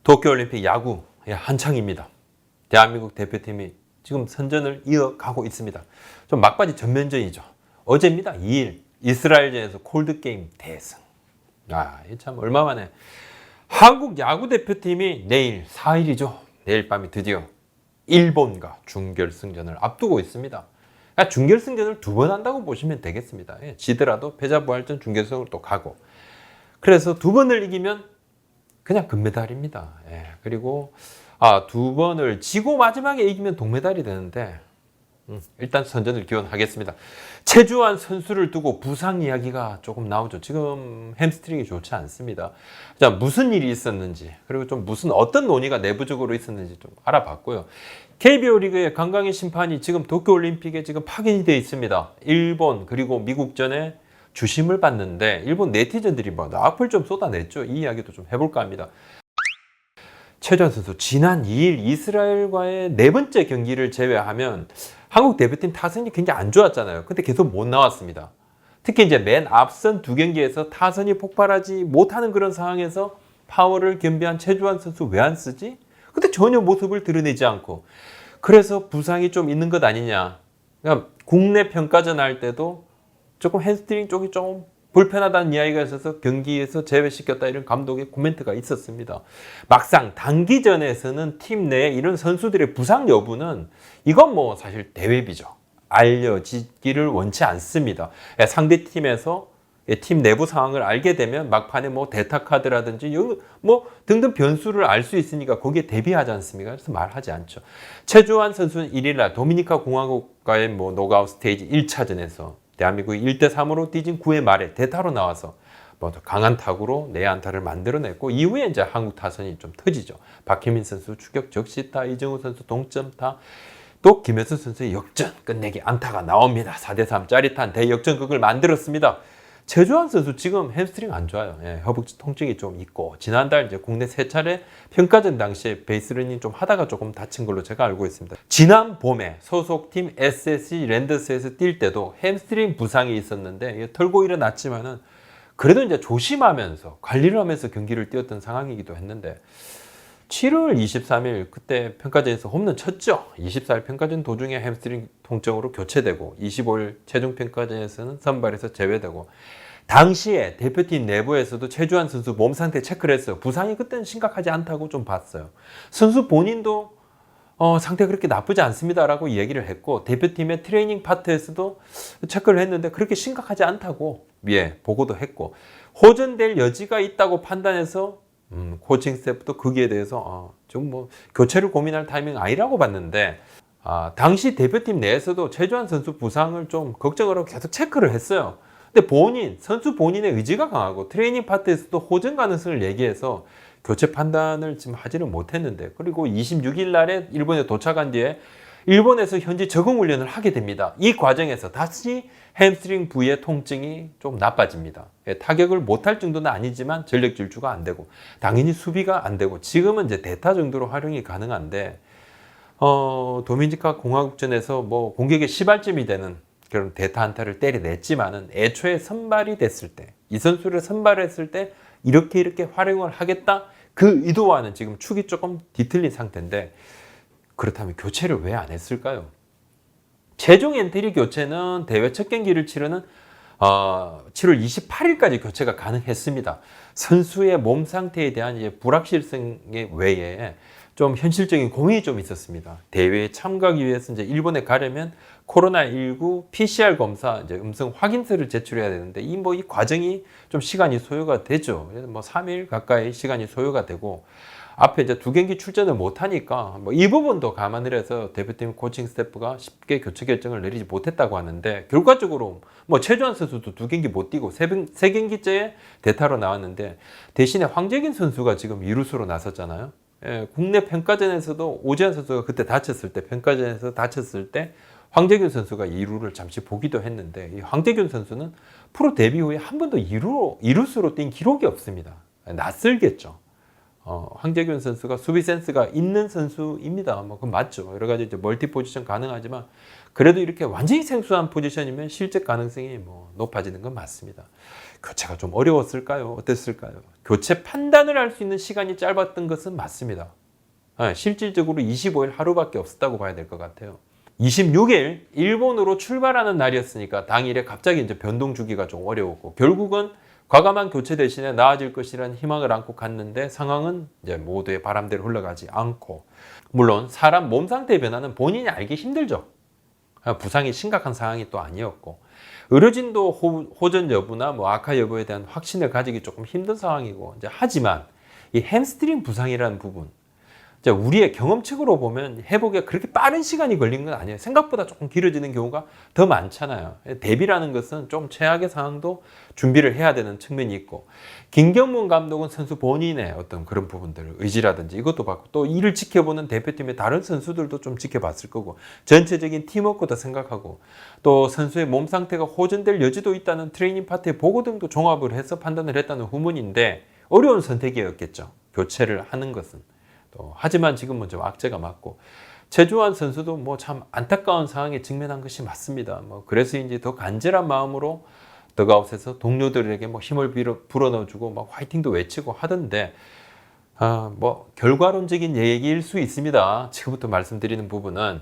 도쿄올림픽 야구 한창입니다. 대한민국 대표팀이 지금 선전을 이어가고 있습니다. 좀 막바지 전면전이죠. 어제입니다. 2일 이스라엘전에서 콜드게임 대승. 참 얼마만에. 한국 야구 대표팀이 내일 4일이죠. 내일 밤에 드디어 일본과 준결승전을 앞두고 있습니다. 준결승전을 2번 한다고 보시면 되겠습니다. 지더라도 패자부활전 준결승으로 또 가고. 그래서 2번을 이기면 그냥 금메달입니다. 그리고 2번을 지고 마지막에 이기면 동메달이 되는데 일단 선전을 기원하겠습니다. 최주환 선수를 두고 부상 이야기가 조금 나오죠. 지금 햄스트링이 좋지 않습니다. 자, 무슨 일이 있었는지, 그리고 좀 어떤 논의가 내부적으로 있었는지 좀 알아봤고요. KBO 리그의 강강희 심판이 지금 도쿄올림픽에 지금 파견이 되어 있습니다. 일본 그리고 미국전에 주심을 받는데 일본 네티즌들이 악플 좀 쏟아냈죠. 이 이야기도 좀 해볼까 합니다. 최주환 선수 지난 2일 이스라엘과의 4번째 경기를 제외하면 한국 대표팀 타선이 굉장히 안 좋았잖아요. 근데 계속 못 나왔습니다. 특히 이제 맨 앞선 2경기에서 타선이 폭발하지 못하는 그런 상황에서 파워를 겸비한 최주환 선수 왜 안 쓰지? 근데 전혀 모습을 드러내지 않고, 그래서 부상이 좀 있는 것 아니냐. 그러니까 국내 평가전 할 때도 조금 햄스트링 쪽이 좀 불편하다는 이야기가 있어서 경기에서 제외시켰다, 이런 감독의 코멘트가 있었습니다. 막상 단기전에서는 팀 내에 이런 선수들의 부상 여부는 이건 사실 대회비죠. 알려지기를 원치 않습니다. 상대 팀에서 팀 내부 상황을 알게 되면 막판에 대타카드라든지 등등 변수를 알 수 있으니까 거기에 대비하지 않습니까? 그래서 말하지 않죠. 최주환 선수는 1일날 도미니카 공화국과의 노가웃 스테이지 1차전에서 대한민국이 1대3으로 뛰진 9회 말에 대타로 나와서 강한 타구로 내안타를 만들어냈고, 이후에 이제 한국 타선이 좀 터지죠. 박혜민 선수 추격 적시타, 이정우 선수 동점타, 또 김혜수 선수의 역전 끝내기 안타가 나옵니다. 4대3 짜릿한 대역전극을 만들었습니다. 최주환 선수 지금 햄스트링 안 좋아요. 허벅지 통증이 좀 있고, 지난달 이제 국내 3차례 평가전 당시에 베이스러닝 좀 하다가 조금 다친 걸로 제가 알고 있습니다. 지난 봄에 소속팀 SSG 랜더스에서 뛸 때도 햄스트링 부상이 있었는데 털고 일어났지만은 그래도 이제 조심하면서 관리를 하면서 경기를 뛰었던 상황이기도 했는데, 7월 23일 그때 평가전에서 홈런 쳤죠. 24일 평가전 도중에 햄스트링 통증으로 교체되고, 25일 최종 평가전에서는 선발에서 제외되고, 당시에 대표팀 내부에서도 최주환 선수 몸 상태 체크를 했어요. 부상이 그때는 심각하지 않다고 좀 봤어요. 선수 본인도 상태가 그렇게 나쁘지 않습니다라고 얘기를 했고, 대표팀의 트레이닝 파트에서도 체크를 했는데 그렇게 심각하지 않다고 보고도 했고, 호전될 여지가 있다고 판단해서 코칭 스태프도 거기에 대해서 좀 교체를 고민할 타이밍 아니라고 봤는데, 당시 대표팀 내에서도 최주환 선수 부상을 좀 걱정을 하고 계속 체크를 했어요. 근데 선수 본인의 의지가 강하고 트레이닝 파트에서도 호전 가능성을 얘기해서 교체 판단을 지금 하지는 못했는데, 그리고 26일 날에 일본에 도착한 뒤에 일본에서 현지 적응 훈련을 하게 됩니다. 이 과정에서 다시 햄스트링 부위의 통증이 좀 나빠집니다. 타격을 못할 정도는 아니지만 전력 질주가 안 되고, 당연히 수비가 안 되고, 지금은 이제 대타 정도로 활용이 가능한데, 도미니카 공화국전에서 공격의 시발점이 되는 그런 대타 한타를 때려냈지만은, 애초에 선발이 됐을 때, 이 선수를 선발했을 때 이렇게 활용을 하겠다, 그 의도와는 지금 축이 조금 뒤틀린 상태인데, 그렇다면 교체를 왜 안 했을까요? 최종 엔트리 교체는 대회 첫 경기를 치르는 7월 28일까지 교체가 가능했습니다. 선수의 몸 상태에 대한 불확실성 외에 좀 현실적인 고민이 좀 있었습니다. 대회에 참가하기 위해서 이제 일본에 가려면 코로나19 PCR 검사 음성 확인서를 제출해야 되는데, 이 과정이 좀 시간이 소요가 되죠. 그래서 3일 가까이 시간이 소요가 되고, 앞에 이제 2경기 출전을 못하니까 이 부분도 감안을 해서 대표팀 코칭 스태프가 쉽게 교체 결정을 내리지 못했다고 하는데, 결과적으로 최주환 선수도 2경기 못 뛰고 3경기째에 대타로 나왔는데, 대신에 황재균 선수가 지금 이루수로 나섰잖아요. 국내 평가전에서도 오지환 선수가 그때 평가전에서 다쳤을 때 황재균 선수가 2루를 잠시 보기도 했는데, 이 황재균 선수는 프로 데뷔 후에 한 번도 2루수로 뛴 기록이 없습니다. 낯설겠죠. 황재균 선수가 수비 센스가 있는 선수입니다. 뭐 그건 맞죠. 여러 가지 이제 멀티 포지션 가능하지만 그래도 이렇게 완전히 생소한 포지션이면 실제 가능성이 뭐 높아지는 건 맞습니다. 교체가 좀 어려웠을까요? 어땠을까요? 교체 판단을 할 수 있는 시간이 짧았던 것은 맞습니다. 실질적으로 25일 하루밖에 없었다고 봐야 될 것 같아요. 26일 일본으로 출발하는 날이었으니까 당일에 갑자기 이제 변동 주기가 좀 어려웠고 결국은 과감한 교체 대신에 나아질 것이라는 희망을 안고 갔는데 상황은 이제 모두의 바람대로 흘러가지 않고 물론 사람 몸 상태의 변화는 본인이 알기 힘들죠. 부상이 심각한 상황이 또 아니었고 의료진도 호전 여부나 뭐 악화 여부에 대한 확신을 가지기 조금 힘든 상황이고 이제 하지만 이 햄스트링 부상이라는 부분 우리의 경험칙으로 보면 회복에 그렇게 빠른 시간이 걸린 건 아니에요. 생각보다 조금 길어지는 경우가 더 많잖아요. 대비라는 것은 좀 최악의 상황도 준비를 해야 되는 측면이 있고 김경문 감독은 선수 본인의 어떤 그런 부분들을 의지라든지 이것도 봤고 또 이를 지켜보는 대표팀의 다른 선수들도 좀 지켜봤을 거고 전체적인 팀워크도 생각하고 또 선수의 몸 상태가 호전될 여지도 있다는 트레이닝 파트의 보고 등도 종합을 해서 판단을 했다는 후문인데 어려운 선택이었겠죠. 교체를 하는 것은. 하지만 지금은 좀 악재가 맞고 최주환 선수도 뭐 참 안타까운 상황에 직면한 것이 맞습니다. 뭐 그래서인지 더 간절한 마음으로 더그아웃에서 동료들에게 뭐 힘을 불어넣어주고 막 화이팅도 외치고 하던데 뭐 결과론적인 얘기일 수 있습니다. 지금부터 말씀드리는 부분은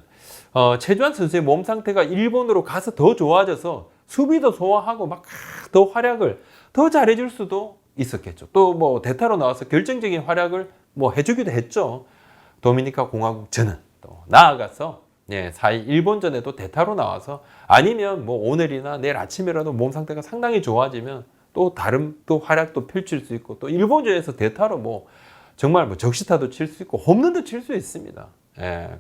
최주환 선수의 몸 상태가 일본으로 가서 더 좋아져서 수비도 소화하고 막 더 활약을 더 잘해줄 수도 있었겠죠. 또 뭐 대타로 나와서 결정적인 활약을 뭐 해주기도 했죠. 도미니카 공화국전은 또 나아가서 4일 일본전에도 대타로 나와서 아니면 뭐 오늘이나 내일 아침이라도 몸 상태가 상당히 좋아지면 또 다른 또 활약도 펼칠 수 있고 또 일본전에서 대타로 뭐 정말 뭐 적시타도 칠 수 있고 홈런도 칠 수 있습니다.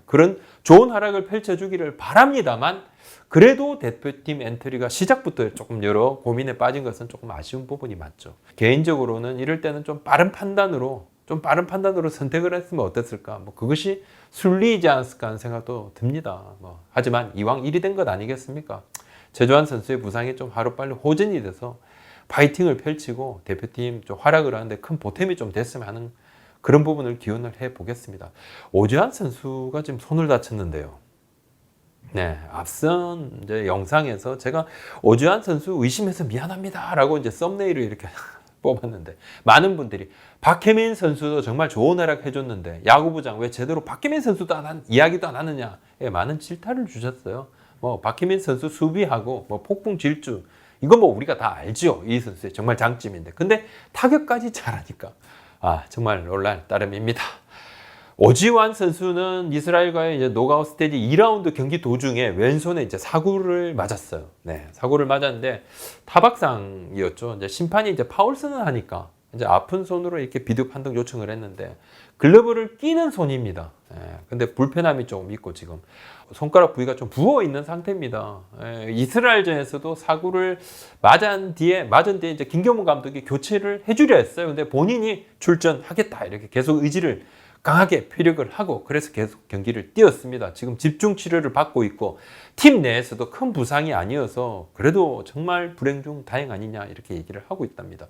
그런 좋은 활약을 펼쳐주기를 바랍니다만 그래도 대표팀 엔트리가 시작부터 조금 여러 고민에 빠진 것은 조금 아쉬운 부분이 맞죠. 개인적으로는 이럴 때는 좀 빠른 판단으로 선택을 했으면 어땠을까? 뭐 그것이 순리이지 않았을까 하는 생각도 듭니다. 뭐 하지만 이왕 일이 된 것 아니겠습니까? 최주환 선수의 부상이 좀 하루빨리 호전이 돼서 파이팅을 펼치고 대표팀 좀 활약을 하는데 큰 보탬이 좀 됐으면 하는 그런 부분을 기원을 해 보겠습니다. 오주환 선수가 지금 손을 다쳤는데요. 앞선 이제 영상에서 제가 오주환 선수 의심해서 미안합니다라고 이제 썸네일을 이렇게 뽑았는데 많은 분들이 박혜민 선수도 정말 좋은 활약 해줬는데 야구부장 왜 제대로 박혜민 선수도 이야기도 안 하느냐 많은 질타를 주셨어요. 뭐 박혜민 선수 수비하고 뭐 폭풍 질주 이건 뭐 우리가 다 알죠. 이 선수의 정말 장점인데 근데 타격까지 잘하니까 정말 놀랄 따름입니다. 오지환 선수는 이스라엘과의 이제 노가웃 스테이지 2라운드 경기 도중에 왼손에 이제 사구를 맞았어요. 사구를 맞았는데 타박상이었죠. 이제 심판이 이제 파울 선언하니까 이제 아픈 손으로 이렇게 비디오 판독 요청을 했는데 글러브를 끼는 손입니다. 근데 불편함이 조금 있고 지금 손가락 부위가 좀 부어 있는 상태입니다. 이스라엘전에서도 사구를 맞은 뒤에 이제 김경문 감독이 교체를 해주려 했어요. 근데 본인이 출전하겠다 이렇게 계속 의지를 강하게 피력을 하고 그래서 계속 경기를 뛰었습니다. 지금 집중 치료를 받고 있고 팀 내에서도 큰 부상이 아니어서 그래도 정말 불행 중 다행 아니냐 이렇게 얘기를 하고 있답니다.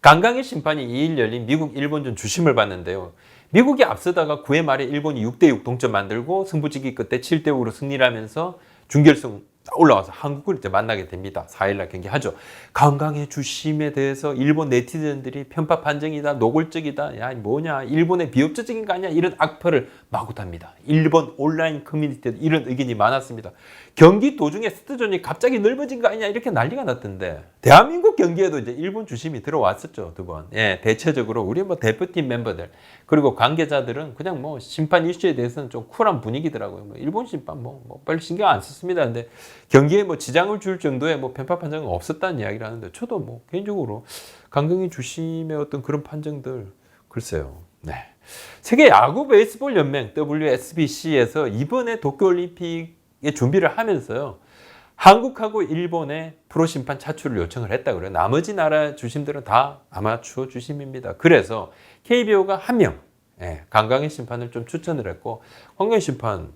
강강의 심판이 2일 열린 미국 일본전 주심을 봤는데요. 미국이 앞서다가 9회 말에 일본이 6대6 동점 만들고 승부지기 끝에 7대5로 승리를 하면서 준결승 올라와서 한국을 이제 만나게 됩니다. 4일날 경기하죠. 강강의 주심에 대해서 일본 네티즌들이 편파 판정이다, 노골적이다, 야 뭐냐, 일본의 비협조적인 거 아니야 이런 악플을 마구 답니다. 일본 온라인 커뮤니티에도 이런 의견이 많았습니다. 경기 도중에 스트존이 갑자기 넓어진 거 아니냐 이렇게 난리가 났던데 대한민국 경기에도 이제 일본 주심이 들어왔었죠. 2번. 대체적으로 우리 뭐 대표팀 멤버들 그리고 관계자들은 그냥 뭐 심판 이슈에 대해서는 좀 쿨한 분위기더라고요. 뭐 일본 심판 뭐 별로 신경 안 썼습니다. 근데 경기에 뭐 지장을 줄 정도의 뭐 편파 판정은 없었다는 이야기를 하는데 저도 뭐 개인적으로 강경희 주심의 어떤 그런 판정들 글쎄요. 세계 야구 베이스볼 연맹 WSBC에서 이번에 도쿄올림픽에 준비를 하면서요. 한국하고 일본의 프로 심판 차출을 요청을 했다 그래요. 나머지 나라 주심들은 다 아마추어 주심입니다. 그래서 KBO가 한 명, 강강의 심판을 좀 추천을 했고, 강강의 심판,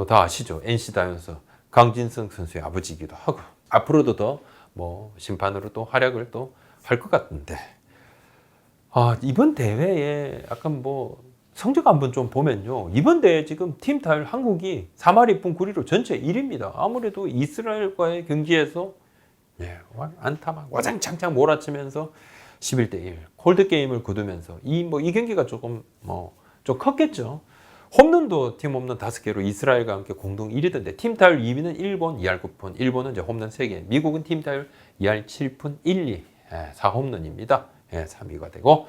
다 아시죠? NC 다이언스 강진성 선수의 아버지이기도 하고, 앞으로도 더 뭐 심판으로 또 활약을 또 할 것 같은데, 이번 대회에 약간 뭐 성적 한번 좀 보면요. 이번 대회 지금 팀 타율 한국이 3할 2푼 9리로 전체 1위입니다. 아무래도 이스라엘과의 경기에서 안타 막 와장창창 몰아치면서 11대 1 콜드 게임을 거두면서 이 경기가 조금 좀 컸겠죠. 홈런도 팀 홈런 5개로 이스라엘과 함께 공동 1위던데 팀 타율 2위는 일본 2할 9푼, 일본은 이제 홈런 3개, 미국은 팀 타율 2할 7푼 12, 4홈런입니다. 3위가 되고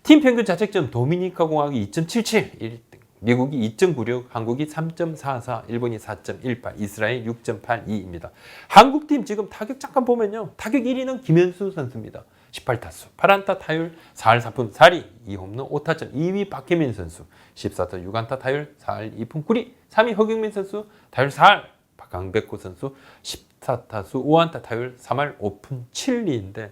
팀 평균 자책점 도미니카 공화국이 2.77, 1등, 미국이 2.96, 한국이 3.44, 일본이 4.18, 이스라엘 6.82입니다. 한국팀 지금 타격 잠깐 보면요. 타격 1위는 김현수 선수입니다. 18타수, 8안타 타율 4할 4푼 4리, 2홈런 5타점, 2위 박혜민 선수 14타 6안타 타율 4할 2푼 9리, 3위 허경민 선수 타율 4할, 박강백호 선수 14타수 5안타 타율 3할 5푼 7리인데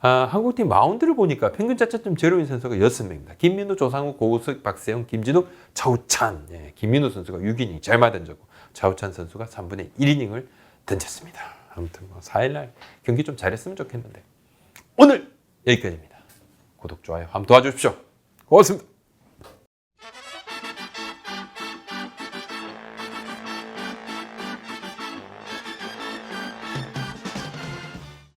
한국팀 마운드를 보니까 평균 자책점 제로인 선수가 6명입니다. 김민우, 조상우, 고우석, 박세영, 김진욱, 차우찬. 김민우 선수가 6이닝 잘 맞던졌고 차우찬 선수가 3분의 1이닝을 던졌습니다. 아무튼 4일날 경기 좀 잘했으면 좋겠는데 오늘 여기까지입니다. 구독, 좋아요 한번 도와주십시오. 고맙습니다.